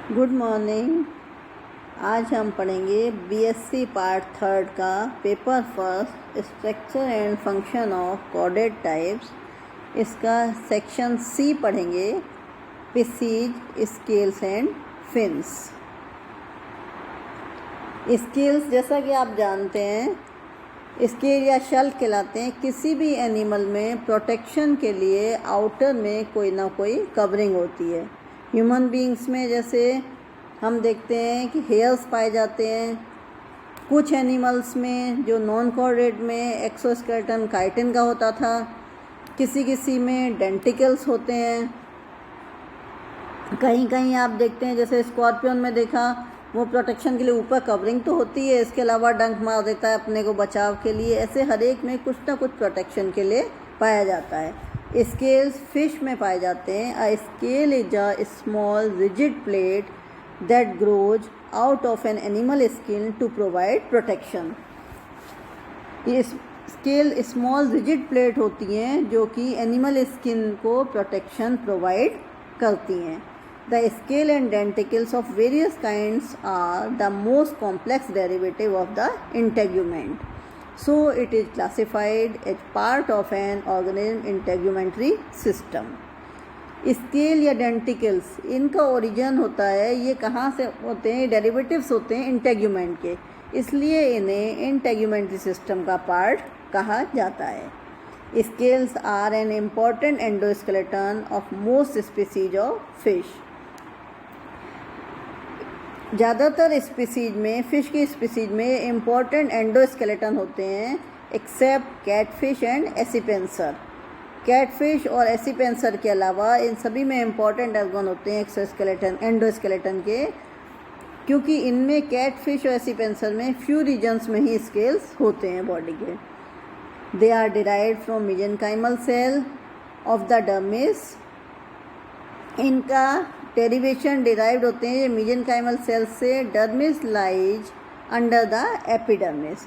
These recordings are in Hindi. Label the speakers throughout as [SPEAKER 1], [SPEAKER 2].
[SPEAKER 1] Good morning. आज हम पढ़ेंगे बीएससी पार्ट थर्ड का paper first, structure and function of corded types. इसका सेक्शन सी पढ़ेंगे, Pisces, scales and fins. Scales जैसा कि आप जानते हैं, स्केल या शल्क कहलाते हैं। किसी भी एनिमल में प्रोटेक्शन के लिए आउटर में कोई ना कोई कवरिंग होती है। ह्यूमन बीइंग्स में जैसे हम देखते हैं कि हेयर्स पाए जाते हैं। कुछ एनिमल्स में जो नॉन कॉर्डेड में एक्सोस्केलेटन काइटिन का होता था, किसी में डेंटिकल्स होते हैं। कहीं कहीं आप देखते हैं, जैसे स्कॉर्पियन में देखा, वो प्रोटेक्शन के लिए ऊपर कवरिंग तो होती है, इसके अलावा डंक मार देता है अपने को बचाव के लिए। ऐसे हर एक में कुछ ना कुछ प्रोटेक्शन के लिए पाया जाता है। स्केल्स फिश में पाए जाते हैं। A scale is a small rigid plate that grows out of an animal skin to provide protection. ये स्केल स्मॉल रिजिड प्लेट होती हैं जो कि एनिमल स्किन को प्रोटेक्शन प्रोवाइड करती हैं। The scale and denticles of various kinds are the most complex derivative of the integument. So it is classified as part of an organism integumentary system. Scale या डेंटिकल्स, इनका ओरिजिन होता है, ये कहाँ से होते हैं? डेरिवेटिव्स होते हैं इंटेग्यूमेंट के, इसलिए इन्हें इंटेग्यूमेंट्री सिस्टम का पार्ट कहा जाता है। Scales are an important endoskeleton of most species of fish. ज़्यादातर स्पीसीज में, फ़िश की स्पीसीज में इम्पॉर्टेंट एंडोस्केलेटन होते हैं, except catfish and acipenser. Catfish और एसिपेंसर के अलावा इन सभी में इम्पॉर्टेंट ऑर्गन होते हैं एक्सोस्केलेटन, एंडोस्केलेटन के, क्योंकि इनमें कैटफिश और एसिपेंसर में फ्यू रीजन्स में ही स्केल्स होते हैं बॉडी के। They are derived from mesenchymal cell of the dermis. इनका डेरिवेशन डिराइव्ड होते हैं मेसेंकाइमल सेल से। Dermis lies under the epidermis.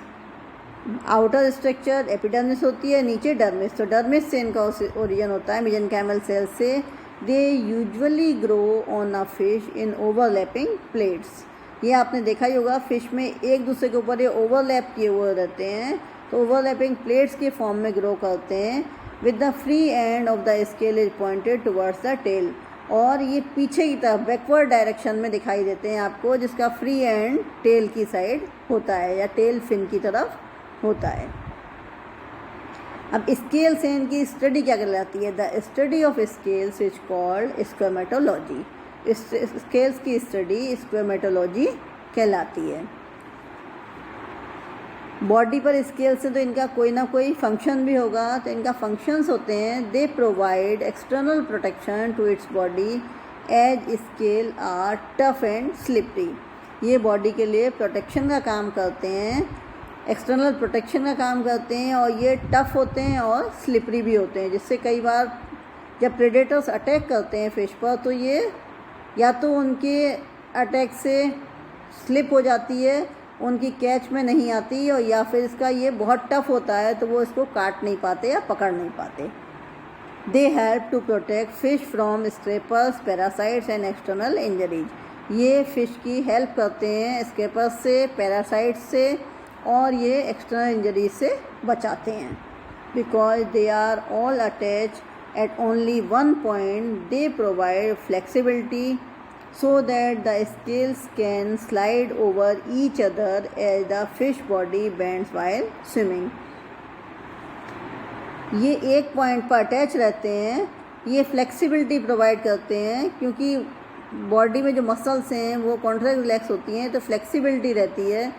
[SPEAKER 1] Outer structure epidermis होती है, नीचे डर्मिस, तो डर्मिस से इनका ओरिजिन होता है, मेसेंकाइमल सेल से। They usually grow on a fish in overlapping plates. ये आपने देखा ही होगा, फिश में एक दूसरे के ऊपर ये ओवरलैप किए हुए रहते हैं, तो ओवरलैपिंग प्लेट्स के फॉर्म में ग्रो करते हैं। With the free end of the scale is pointed towards the tail, और ये पीछे की तरफ बैकवर्ड डायरेक्शन में दिखाई देते हैं आपको, जिसका फ्री एंड टेल की साइड होता है या टेल फिन की तरफ होता है। अब स्केल से इनकी स्टडी क्या कहलाती है? The study of scales is called squamatology. Scales की स्टडी स्क्वेमेटोलॉजी कहलाती है। बॉडी पर स्केल से तो इनका कोई ना कोई फंक्शन भी होगा, तो इनका फंक्शंस होते हैं, they provide external protection to its body as scale are tough and slippery. ये बॉडी के लिए प्रोटेक्शन का काम करते हैं, एक्सटर्नल प्रोटेक्शन का काम करते हैं, और ये टफ होते हैं और स्लिपरी भी होते हैं, जिससे कई बार जब प्रेडेटर्स अटैक करते हैं फिश पर, तो ये या तो उनके अटैक से स्लिप हो जाती है, उनकी कैच में नहीं आती, और या फिर इसका ये बहुत टफ होता है तो वो इसको काट नहीं पाते या पकड़ नहीं पाते। They help to protect fish from scrapers, parasites and external injuries. ये फिश की हेल्प करते हैं स्क्रैपर्स से, पैरासाइट्स से, और ये एक्सटर्नल इंजरीज से बचाते हैं। Because they are all attach at only one point, they provide flexibility so that the scales can slide over each other as the fish body bends while swimming. ये एक पॉइंट पर अटैच रहते हैं, ये फ्लेक्सिबिलिटी प्रोवाइड करते हैं, क्योंकि बॉडी में जो मसल्स हैं वो कॉन्ट्रैक्ट रिलैक्स होती हैं, तो फ्लेक्सिबिलिटी रहती है,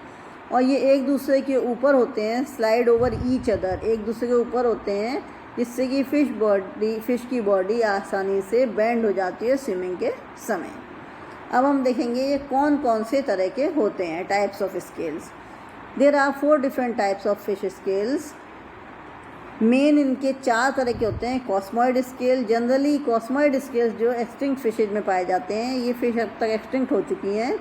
[SPEAKER 1] और ये एक दूसरे के ऊपर होते हैं, स्लाइड ओवर ईच अदर, एक दूसरे के ऊपर होते हैं, जिससे कि फिश की बॉडी आसानी से बेंड हो जाती है स्विमिंग के समय। अब हम देखेंगे ये कौन कौन से तरह के होते हैं, types of scales. There are 4 different types of fish scales. Main इनके 4 तरह के होते हैं। Cosmoid scale, generally cosmoid scales जो एक्सटिंक्ट फिशेज में पाए जाते हैं, ये फिश अब तक एक्सटिंक्ट हो चुकी हैं।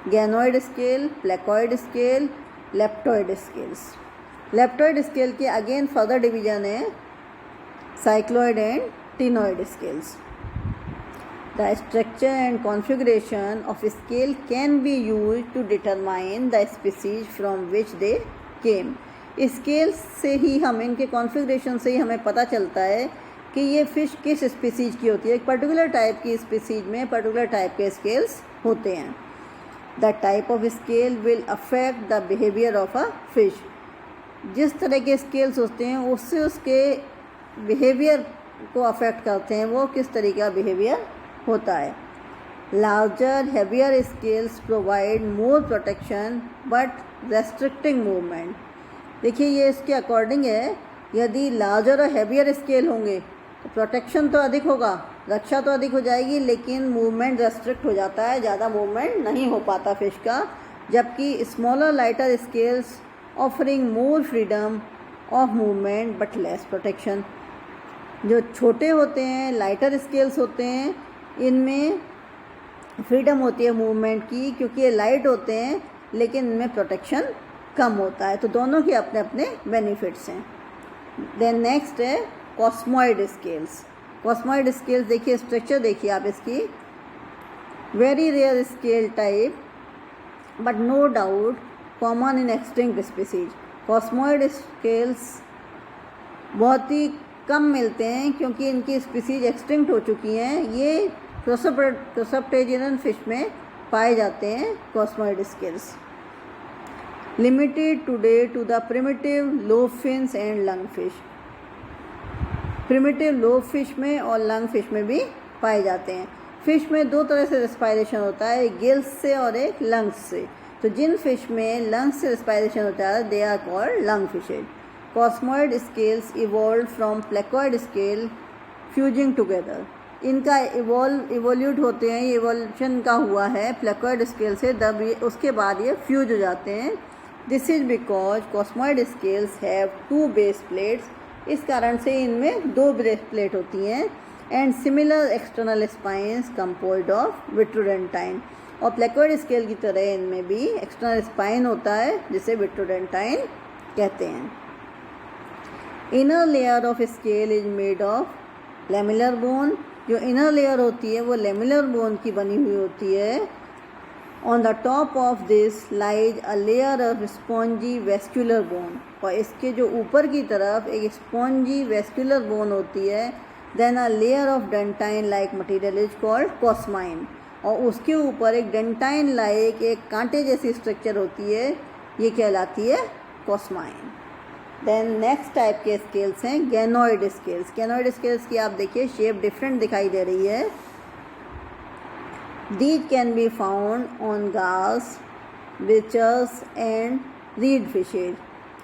[SPEAKER 1] Ganoid scale, placoid scale, leptoid scales. Leptoid scale के अगेन फर्दर डिवीजन है cycloid and ctenoid scales. The structure and configuration of scale can be used to determine the species from which they came. Scale से ही हम इनके कॉन्फ़िगरेशन से ही हमें पता चलता है कि ये फ़िश किस स्पीसीज की होती है। एक पर्टिकुलर टाइप की स्पीसीज में पर्टिकुलर टाइप के स्केल्स होते हैं। The type of scale will affect the behaviour of a fish. जिस तरह के स्केल्स होते हैं उससे उसके बिहेवियर को अफेक्ट करते हैं, वो किस तरीके का बिहेवियर होता है। Larger heavier scales provide more protection but restricting movement. देखिए ये इसके अकॉर्डिंग है, यदि लार्जर और हैवियर स्केल होंगे तो प्रोटेक्शन तो अधिक होगा, रक्षा तो अधिक हो जाएगी, लेकिन मूवमेंट रेस्ट्रिक्ट हो जाता है, ज़्यादा मूवमेंट नहीं हो पाता फिश का। जबकि smaller lighter scales offering more freedom of movement but less protection. जो छोटे होते हैं, लाइटर स्केल्स होते हैं, इनमें फ्रीडम होती है मूवमेंट की, क्योंकि ये लाइट होते हैं लेकिन इनमें प्रोटेक्शन कम होता है। तो दोनों के अपने अपने बेनिफिट्स हैं। देन नेक्स्ट है कॉस्मॉइड स्केल्स। कॉस्मॉइड स्केल्स देखिए, स्ट्रक्चर देखिए आप इसकी। Very rare scale type but no doubt common in extinct species. Cosmoid scales बहुत ही कम मिलते हैं क्योंकि इनकी स्पीसीज एक्सटिंक्ट हो चुकी हैं। ये क्रोसोप्टेजियन फिश में पाए जाते हैं cosmoid scales. Limited today to the primitive lobe fins and lung fish. Primitive lobe fish में और लंग फिश में भी पाए जाते हैं। फिश में दो तरह से रेस्पायरेशन होता है, एक गिल्स से और एक लंग्स से। तो जिन फिश में लंग्स से रेस्पायरेशन होता है they are called lung fishes. Cosmoid scales evolve from placoid scale fusing together. इनका इवोल्यूट होते हैं, ये इवोल्यूशन का हुआ है प्लेकॉइड स्केल से, तब ये उसके बाद ये फ्यूज हो जाते हैं। This is because cosmoid scales have two base plates. इस कारण से इनमें दो बेस प्लेट होती हैं। And similar external spines composed of vitrodentine. और प्लेकॉइड स्केल की तरह इनमें भी एक्सटर्नल स्पाइन होता है जिसे विट्रोडेंटाइन कहते हैं। Inner layer of scale is made of lamellar bone. जो इनर लेयर होती है वो लेमिलर बोन की बनी हुई होती है। On the top of this lies a layer of spongy vascular bone. और इसके जो ऊपर की तरफ एक स्पॉन्जी वेस्कुलर बोन होती है। Then a layer of dentine like material is called cosmine. और उसके ऊपर एक डेंटाइन लाइक एक कांटे जैसी स्ट्रक्चर होती है, ये कहलाती है कॉस्माइन। देन नेक्स्ट टाइप के स्केल्स हैं गैनोइड स्केल्स। गैनोइड स्केल्स की आप देखिए शेप डिफरेंट दिखाई दे रही है। These can be found on gars, bichirs and reed fishes.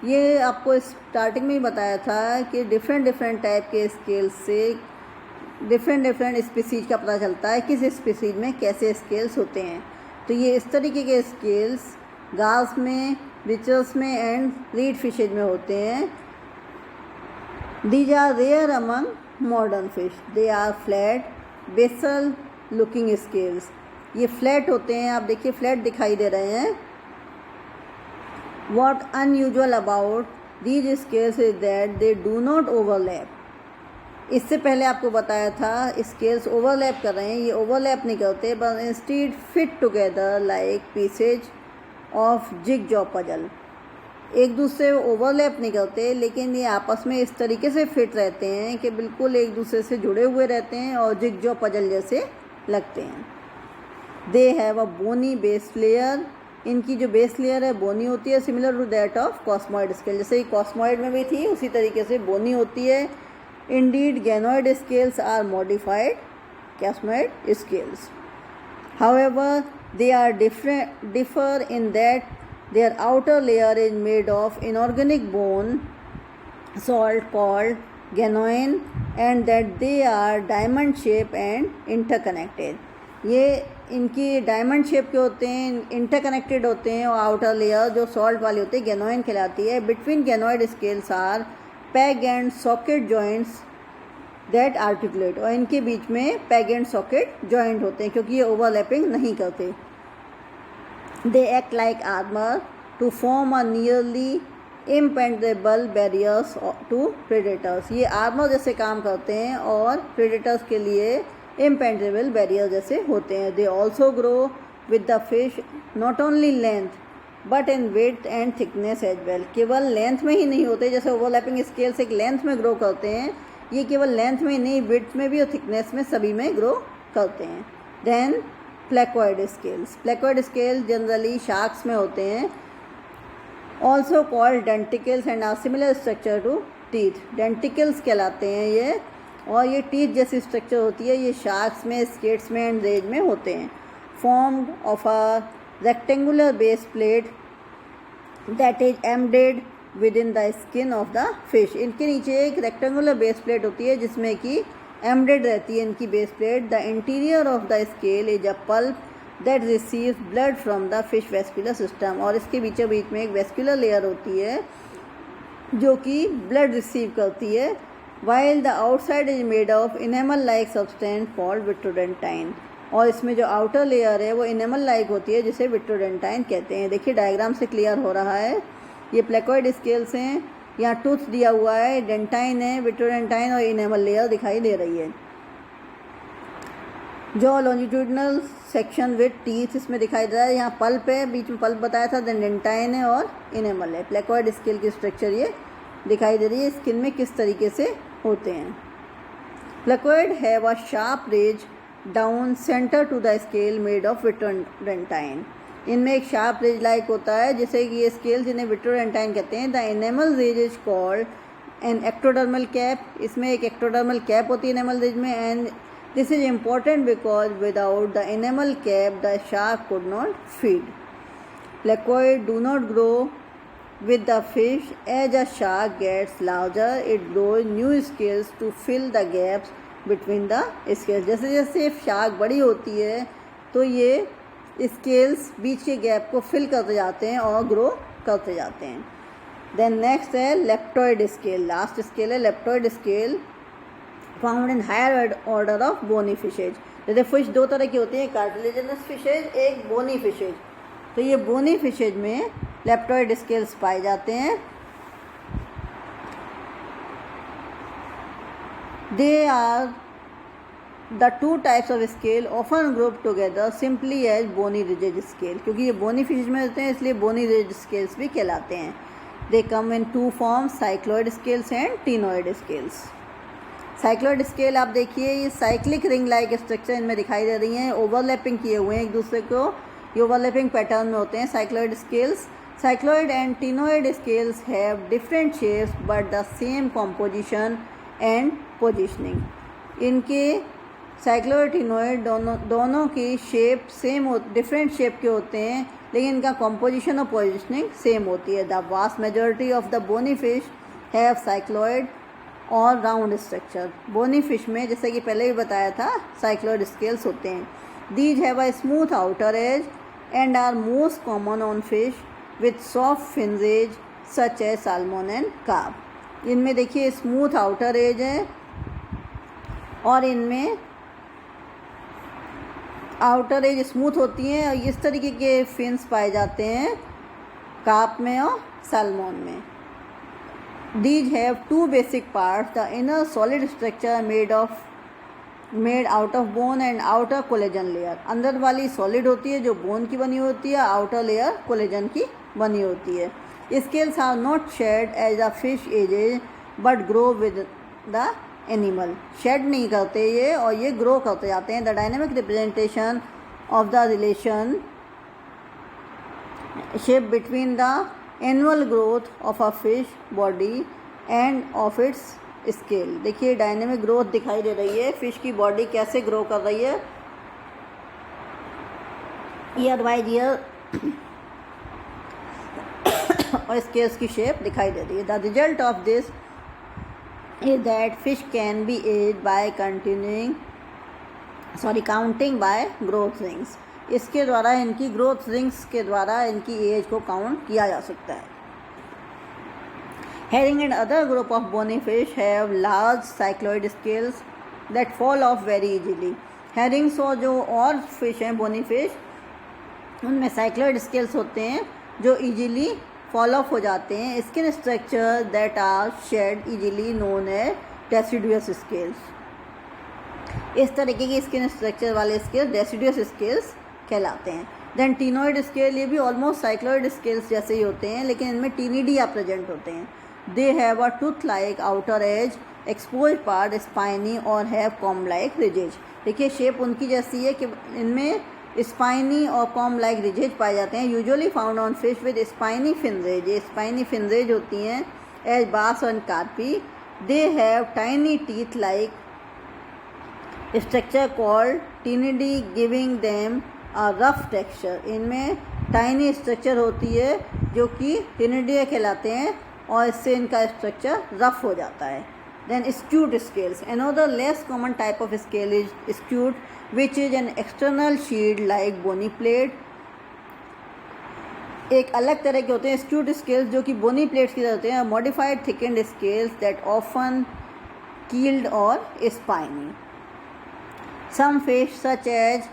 [SPEAKER 1] ये आपको स्टार्टिंग में ही बताया था कि डिफरेंट टाइप के स्केल्स से डिफरेंट स्पीसीज का पता चलता है किस स्पीसीज में कैसे स्केल्स होते हैं। तो ये इस तरीके के स्केल्स गाल्स में, बिचर्स में एंड रीड फिशेज में होते हैं। These are rare among modern fish. They are flat basal looking scales. ये फ्लैट होते हैं, आप देखिए फ्लैट दिखाई दे रहे हैं। What unusual about these scales is that they do not overlap. इससे पहले आपको बताया था स्केल्स ओवरलैप कर रहे हैं, ये ओवरलैप नहीं करते but instead fit together like pieces of jigsaw puzzle. एक दूसरे ओवरलैप नहीं करते लेकिन ये आपस में इस तरीके से फिट रहते हैं कि बिल्कुल एक दूसरे से जुड़े हुए रहते हैं और जिग जॉ पजल जैसे लगते हैं। They have a bony base layer. इनकी जो बेस लेयर है बोनी होती है, similar to that of cosmoid scale. जैसे ही कॉस्मॉइड में भी थी उसी तरीके से बोनी होती है। Indeed ganoid scales are modified cosmoid scales. However they are differ in that their outer layer is made of inorganic bone salt called ganoin and that they are diamond shape and interconnected. ये इनकी डायमंड शेप के होते हैं, इंटरकनेक्टेड होते हैं और आउटर लेयर जो सॉल्ट वाली होती है गैनोइन कहलाती है। Between ganoid scales are peg and socket joints that articulate. और इनके बीच में पैग एंड सॉकेट जॉइंट होते हैं क्योंकि ये ओवरलैपिंग नहीं करते। They act like armour to form a nearly impenetrable barriers to predators. ये आर्मर जैसे काम करते हैं और प्रेडेटर्स के लिए इम्पेनेट्रेबल बैरियर जैसे होते हैं। They also grow with the fish not only length but in width and thickness as well. केवल लेंथ में ही नहीं होते, जैसे ओवरलैपिंग स्केल्स एक लेंथ में ग्रो करते हैं, ये केवल लेंथ में ही नहीं, विड्थ में भी और थिकनेस में सभी में ग्रो करते हैं। Then placoid scales. Placoid scale generally sharks में होते हैं। Also called denticles and are similar structure to teeth. Denticles कहलाते हैं ये, और ये टीथ जैसी स्ट्रक्चर होती है। ये शार्क्स में, स्केट्स में एंड रेज में होते हैं। Formed of a rectangular base plate that is embedded with in the skin of the fish. इनके नीचे एक रेक्टेंगुलर बेस प्लेट होती है जिसमें कि एम्बेडेड रहती है इनकी base plate. The interior of the scale is a pulp that receives blood from the fish vascular system. और इसके बीचों बीच में एक वेस्कुलर लेयर होती है जो कि ब्लड रिसीव करती है। While the outside is made of enamel like substance called vitrodentine. और इसमें जो आउटर लेयर है वो इनेमल लाइक होती है जिसे विट्रोडेंटाइन कहते हैं। देखिए डायग्राम से क्लियर हो रहा है। ये प्लेकोइड स्केल्स हैं, यहाँ टूथ दिया हुआ है, डेंटाइन है, विट्रोडेंटाइन और इनेमल लेयर दिखाई दे रही है। जो लॉन्जिट्यूडनल सेक्शन विद टीथ इसमें दिखाई दे रहा है। यहाँ पल्प है, बीच में पल्प बताया था, देन डेंटाइन है और इनेमल है। प्लेकोइड स्केल की स्ट्रक्चर ये दिखाई दे रही है। स्किन में किस तरीके से होते हैं। Placoid have a sharp ridge down center to the scale made of vitrodentine. इनमें एक शार्प रेज लाइक होता है जिसे कि ये स्केल जिन्हें विट्रोडेंटाइन कहते हैं। The enamel ridge is called an ectodermal cap. इसमें एक एक्टोडर्मल कैप होती है एनेमल रेज में, and this is important because without the enamel cap the shark could not feed. Placoid do not grow with the fish. As a shark gets larger, it grows new scales to fill the gaps between the scales. जैसे जैसे शार्क बड़ी होती है तो ये स्केल्स बीच के गैप को फिल करते जाते हैं और ग्रो करते जाते हैं। देन नेक्स्ट है लेप्टोइड स्केल। लास्ट स्केल है leptoid scale, found in higher order of bony fishes. जैसे फिश दो तरह की होती है, कार्टिलेजिनस फिशेज, एक बोनी फिशेज। तो ये बोनी फिशेज में लेप्टोइड स्केल्स पाए जाते हैं। They are the two types of scale often group together simply as bony ridges scale. क्योंकि ये बोनी फिश में होते हैं इसलिए बोनी रिजेज स्केल्स भी कहलाते हैं। They come in two forms, cycloid scales and ctenoid scales. Cycloid scale आप देखिए, ये साइक्लिक रिंग लाइक स्ट्रक्चर इनमें दिखाई दे रही हैं, ओवरलैपिंग किए हुए हैं एक दूसरे को, ये ओवरलैपिंग पैटर्न में होते हैं cycloid scales. Cycloid and tinoid scales have different shapes but the same composition and positioning. इनके साइक्लोइड टिनोइड दोनों की शेप सेम डिफरेंट शेप के होते हैं, लेकिन इनका कॉम्पोजिशन और पोजिशनिंग सेम होती है। The vast majority of the bony fish have cycloid और राउंड स्ट्रक्चर। बोनी फिश में जैसे कि पहले भी बताया था साइक्लोइड स्केल्स होते हैं। These have a smooth outer edge and are most common on fish with soft fins edge such as salmon and carp. इनमें देखिए स्मूथ आउटर एज है और इनमें आउटर एज स्मूथ होती हैं और इस तरीके के फिन्स पाए जाते हैं कार्प में और सैल्मन में। These have two basic parts, the inner solid structure made out of bone and outer collagen layer. अंदर वाली सॉलिड होती है जो बोन की बनी होती है, आउटर लेयर कोलेजन की बनी होती है। Scales are not shed as a fish ages but grow with the animal. Shed नहीं करते ये और ये ग्रो करते जाते हैं। The dynamic representation of the relation shape between the annual growth of a fish body and of its scale. देखिए डायनेमिक ग्रोथ दिखाई दे रही है, फिश की बॉडी कैसे ग्रो कर रही है ईयर बाय ईयर और स्केल्स की शेप दिखाई दे रही है। The result of this is that fish can be age by counting by growth rings. इसके द्वारा इनकी ग्रोथ रिंग्स के द्वारा इनकी एज को काउंट किया जा सकता है। Herring and other group of bony fish have large cycloid scales that fall off very easily. Herrings और जो और फिश हैं बोनी फिश उनमें साइक्लोइड स्केल्स होते हैं जो इजीली फॉल ऑफ हो जाते हैं। Skin structure that are shed easily known as deciduous scales. इस तरीके की स्किन स्ट्रक्चर वाले स्केल्स डेसिडुअस स्केल्स कहलाते हैं। देन टीनोइड स्केल, ये भी ऑलमोस्ट साइक्लॉइड स्केल्स जैसे ही होते हैं, लेकिन इनमें टीनिडिया प्रेजेंट होते हैं। They have a tooth like outer edge, exposed part spiny और हैव कॉम लाइक रिजेज। देखिए शेप उनकी जैसी है कि इनमें स्पाइनी और कॉम लाइक रिजेज पाए जाते हैं। Usually found on fish with spiny fin rays, ये स्पाइनी फिनरेज होती हैं as bass and carp. They have tiny teeth like structure called टिनिडी giving them a rough texture. इनमें टाइनी स्ट्रक्चर होती है जो कि टिनिडिया कहलाते हैं और इससे इनका स्ट्रक्चर रफ हो जाता है। Then scute scales, another less common type of scale is scute which is an external shield like bony plate. एक अलग तरह के होते हैं स्क्यूट स्केल्स जो कि बोनी प्लेट्स की तरह होते हैं। Modified thickened scales that often keeled और spiny. Some fish such as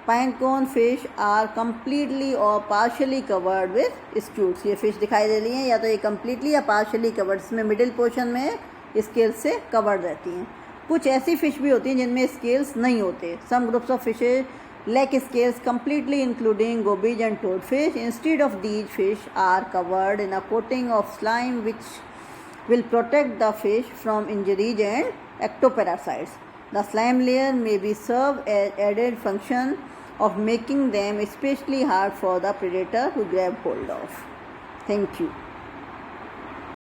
[SPEAKER 1] pinecone fish are completely or partially covered with scutes। ये फिश दिखाई दे रही हैं या तो ये completely या partially covered, इसमें मिडिल पोर्शन में स्केल्स से कवर्ड रहती हैं। कुछ ऐसी फिश भी होती हैं जिनमें स्केल्स नहीं होते। Some groups of fishes lack scales completely including gobies and toadfish। Instead of these fish are covered in a coating of slime which will protect the fish from injuries and ectoparasites। The slime layer may be serve as added function of making them especially hard for the predator to grab hold of। Thank you.